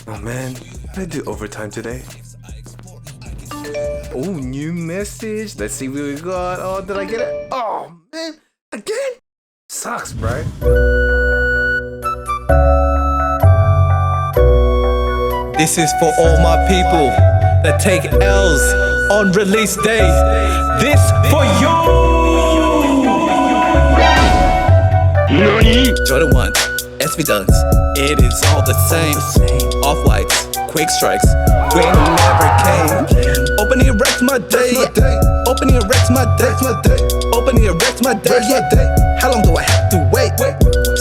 Oh man, did I do overtime today? Oh, new message. Let's see what we got. Oh, did I get it? Oh man, again? Sucks, bro. This is for all my people that take L's on release day. This for you. Jordan 1, SV Dunks, it is all the same. Off-whites, quick strikes, win never came. Opening wrecks my day. Opening wrecks my day. Opening wrecks my day. How long do I have to wait?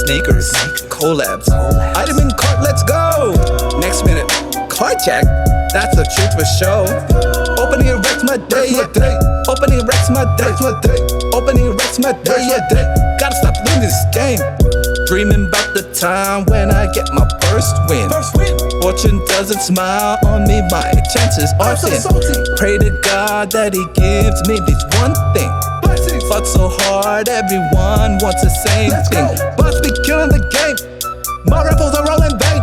Sneakers, collabs, item in cart, let's go. Next minute, card check, that's the truth for show. Opening wrecks my day. Opening wrecks my day. Opening wrecks my day. Gotta stop losing this game. Dreaming about the time when I get my first win. Fortune doesn't smile on me, my chances are thin. Pray to God that he gives me this one thing. Fought so hard, everyone wants the same thing. Bots be killing the game, my raffles are rolling bang.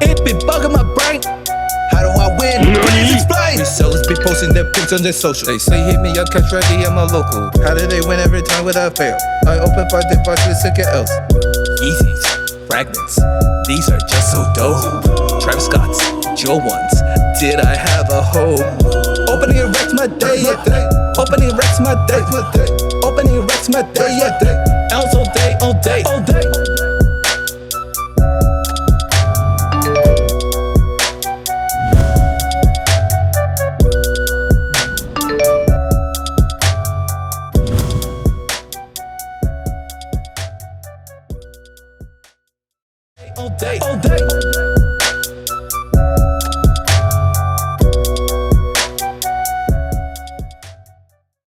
It be bugging my brain. How do I win? Please explain. Resellers be posting their pics on their social. They say hit me up, catch ready, I'm a local. How do they win every time without fail? I open 5 deposits, SNKRS. Yeezys, fragments, these are just so dope. Travis Scott's, Joe ones, did I have a hope? Opening wrecks my day. Opening wrecks my day. Opening wrecks my day. L's all day, all day, all day. All day, all day.